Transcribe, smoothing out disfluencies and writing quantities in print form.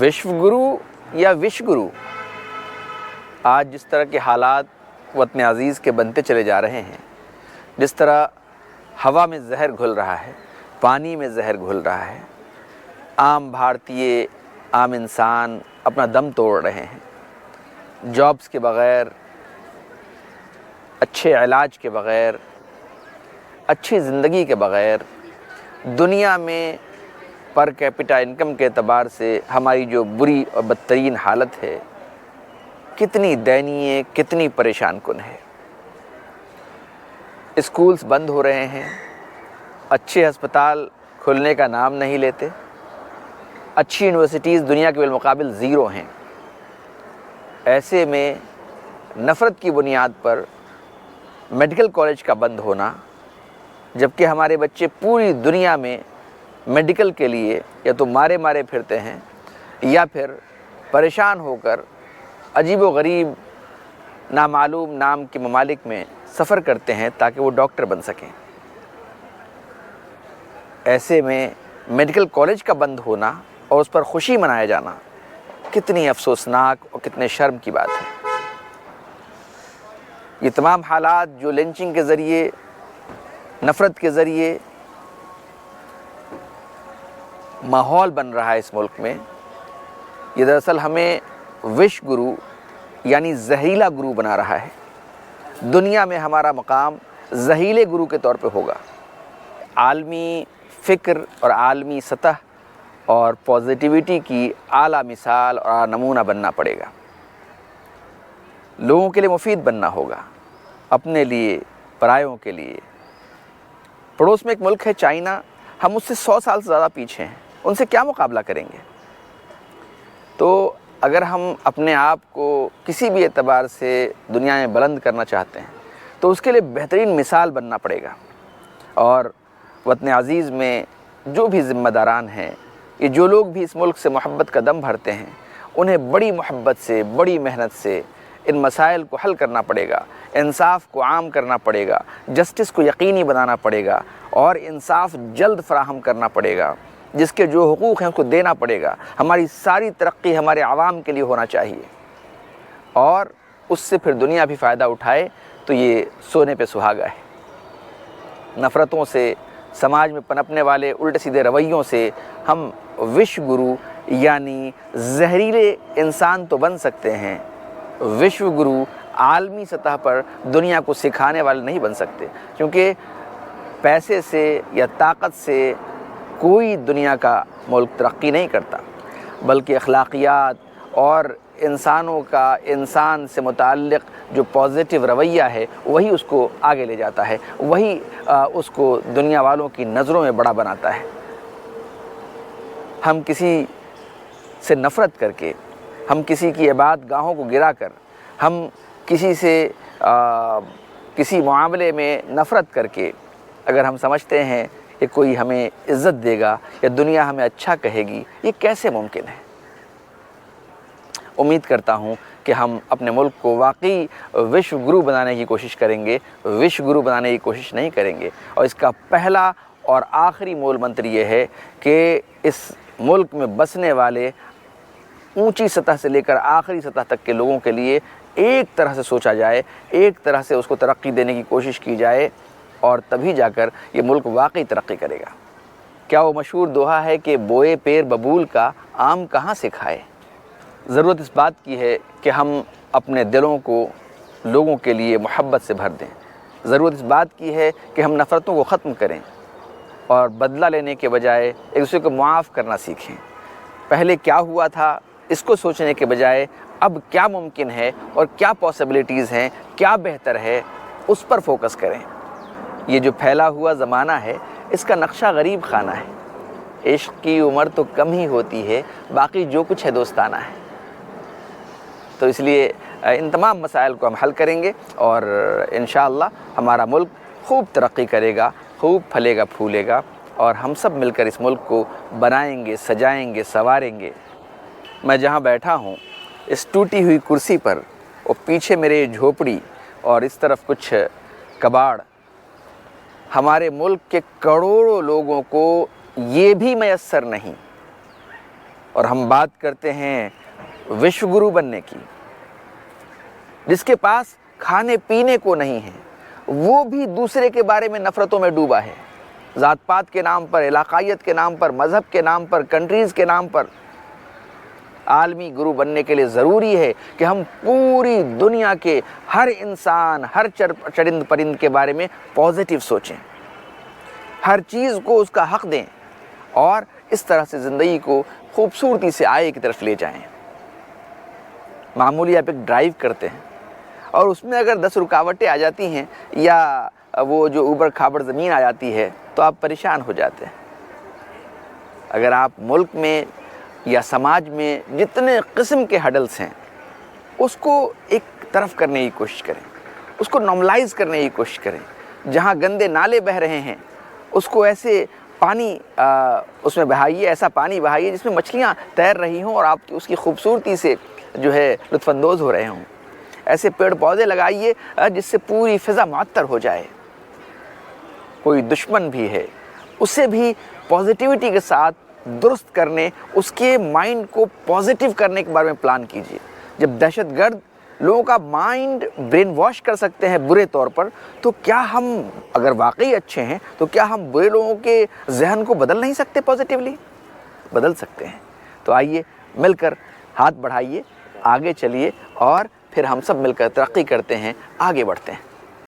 وشو گرو یا وش گرو، آج جس طرح کے حالات وطن عزیز کے بنتے چلے جا رہے ہیں، جس طرح ہوا میں زہر گھل رہا ہے، پانی میں زہر گھل رہا ہے، عام بھارتی، عام انسان اپنا دم توڑ رہے ہیں، جابز کے بغیر، اچھے علاج کے بغیر، اچھی زندگی کے بغیر، دنیا میں پر کیپٹا انکم کے اعتبار سے ہماری جو بری اور بدترین حالت ہے، کتنی دینی، کتنی پریشان کن ہے۔ اسکولز بند ہو رہے ہیں، اچھے ہسپتال کھلنے کا نام نہیں لیتے، اچھی یونیورسٹیز دنیا کے بالمقابل زیرو ہیں۔ ایسے میں نفرت کی بنیاد پر میڈیکل کالج کا بند ہونا، جبکہ ہمارے بچے پوری دنیا میں میڈیکل کے لیے یا تو مارے مارے پھرتے ہیں یا پھر پریشان ہو کر عجیب و غریب نامعلوم نام کے ممالک میں سفر کرتے ہیں تاکہ وہ ڈاکٹر بن سکیں۔ ایسے میں میڈیکل کالج کا بند ہونا اور اس پر خوشی منایا جانا کتنی افسوسناک اور کتنے شرم کی بات ہے۔ یہ تمام حالات جو لنچنگ کے ذریعے، نفرت کے ذریعے ماحول بن رہا ہے اس ملک میں، یہ دراصل ہمیں وش گرو یعنی زہریلا گرو بنا رہا ہے۔ دنیا میں ہمارا مقام زہریلے گرو کے طور پہ ہوگا۔ عالمی فکر اور عالمی سطح اور پازیٹیوٹی کی اعلیٰ مثال اور نمونہ بننا پڑے گا۔ لوگوں کے لیے مفید بننا ہوگا، اپنے لیے، پرایوں کے لیے۔ پڑوس میں ایک ملک ہے چائنا، ہم اس سے 100 سال سے زیادہ پیچھے ہیں، ان سے کیا مقابلہ کریں گے؟ تو اگر ہم اپنے آپ کو کسی بھی اعتبار سے دنیا میں بلند کرنا چاہتے ہیں تو اس کے لیے بہترین مثال بننا پڑے گا۔ اور وطن عزیز میں جو بھی ذمہ داران ہیں، یہ جو لوگ بھی اس ملک سے محبت کا دم بھرتے ہیں، انہیں بڑی محبت سے، بڑی محنت سے ان مسائل کو حل کرنا پڑے گا، انصاف کو عام کرنا پڑے گا، جسٹس کو یقینی بنانا پڑے گا اور انصاف جلد فراہم کرنا پڑے گا۔ جس کے جو حقوق ہیں اس کو دینا پڑے گا۔ ہماری ساری ترقی ہمارے عوام کے لیے ہونا چاہیے، اور اس سے پھر دنیا بھی فائدہ اٹھائے تو یہ سونے پہ سہاگا ہے۔ نفرتوں سے، سماج میں پنپنے والے الٹے سیدھے رویوں سے ہم وش گرو یعنی زہریلے انسان تو بن سکتے ہیں، وشو گرو عالمی سطح پر دنیا کو سکھانے والے نہیں بن سکتے، کیونکہ پیسے سے یا طاقت سے کوئی دنیا کا ملک ترقی نہیں کرتا، بلکہ اخلاقیات اور انسانوں کا انسان سے متعلق جو پازیٹیو رویہ ہے وہی اس کو آگے لے جاتا ہے، وہی اس کو دنیا والوں کی نظروں میں بڑا بناتا ہے۔ ہم کسی سے نفرت کر کے، ہم کسی کی عبادت گاہوں کو گرا کر، ہم کسی سے کسی معاملے میں نفرت کر کے اگر ہم سمجھتے ہیں کہ کوئی ہمیں عزت دے گا یا دنیا ہمیں اچھا کہے گی، یہ کیسے ممکن ہے؟ امید کرتا ہوں کہ ہم اپنے ملک کو واقعی وشو گرو بنانے کی کوشش کریں گے، وش گرو بنانے کی کوشش نہیں کریں گے۔ اور اس کا پہلا اور آخری مول منتر یہ ہے کہ اس ملک میں بسنے والے اونچی سطح سے لے کر آخری سطح تک کے لوگوں کے لیے ایک طرح سے سوچا جائے، ایک طرح سے اس کو ترقی دینے کی کوشش کی جائے، اور تبھی جا کر یہ ملک واقعی ترقی کرے گا۔ کیا وہ مشہور دوہا ہے کہ بوئے پیر ببول کا آم کہاں سے کھائے؟ ضرورت اس بات کی ہے کہ ہم اپنے دلوں کو لوگوں کے لیے محبت سے بھر دیں۔ ضرورت اس بات کی ہے کہ ہم نفرتوں کو ختم کریں اور بدلہ لینے کے بجائے ایک دوسرے کو معاف کرنا سیکھیں۔ پہلے کیا ہوا تھا اس کو سوچنے کے بجائے اب کیا ممکن ہے اور کیا پاسبلٹیز ہیں، کیا بہتر ہے، اس پر فوکس کریں۔ یہ جو پھیلا ہوا زمانہ ہے اس کا نقشہ غریب خانہ ہے۔ عشق کی عمر تو کم ہی ہوتی ہے، باقی جو کچھ ہے دوستانہ ہے۔ تو اس لیے ان تمام مسائل کو ہم حل کریں گے اور انشاءاللہ ہمارا ملک خوب ترقی کرے گا، خوب پھلے گا، پھولے گا، اور ہم سب مل کر اس ملک کو بنائیں گے، سجائیں گے، سنواریں گے۔ میں جہاں بیٹھا ہوں اس ٹوٹی ہوئی کرسی پر، اور پیچھے میرے جھوپڑی اور اس طرف کچھ کباڑ، ہمارے ملک کے کروڑوں لوگوں کو یہ بھی میسر نہیں اور ہم بات کرتے ہیں وشو گرو بننے کی، جس کے پاس کھانے پینے کو نہیں ہے، وہ بھی دوسرے کے بارے میں نفرتوں میں ڈوبا ہے، ذات پات کے نام پر، علاقائیت کے نام پر، مذہب کے نام پر، کنٹریز کے نام پر۔ عالمی گرو بننے کے لیے ضروری ہے کہ ہم پوری دنیا کے ہر انسان، ہر چرند پرند کے بارے میں پازیٹیو سوچیں، ہر چیز کو اس کا حق دیں، اور اس طرح سے زندگی کو خوبصورتی سے آئے کی طرف لے جائیں۔ معمولی آپ ایک ڈرائیو کرتے ہیں اور اس میں اگر 10 رکاوٹیں آ جاتی ہیں یا وہ جو اوبر کھابڑ زمین آ جاتی ہے تو آپ پریشان ہو جاتے ہیں۔ اگر آپ ملک میں یا سماج میں جتنے قسم کے ہڈلز ہیں اس کو ایک طرف کرنے کی کوشش کریں، اس کو نارملائز کرنے کی کوشش کریں۔ جہاں گندے نالے بہہ رہے ہیں اس کو ایسے پانی اس میں بہائیے، ایسا پانی بہائیے جس میں مچھلیاں تیر رہی ہوں اور آپ اس کی خوبصورتی سے جو ہے لطف اندوز ہو رہے ہوں۔ ایسے پیڑ پودے لگائیے جس سے پوری فضا معطر ہو جائے۔ کوئی دشمن بھی ہے اسے بھی پازیٹیوٹی کے ساتھ درست کرنے، اس کے مائنڈ کو پازیٹیو کرنے کے بارے میں پلان کیجیے۔ جب دہشت گرد لوگوں کا مائنڈ برین واش کر سکتے ہیں برے طور پر، تو کیا ہم اگر واقعی اچھے ہیں تو کیا ہم برے لوگوں کے ذہن کو بدل نہیں سکتے؟ پازیٹیولی بدل سکتے ہیں۔ تو آئیے مل کر ہاتھ بڑھائیے، آگے چلیے، اور پھر ہم سب مل کر ترقی کرتے ہیں، آگے بڑھتے ہیں۔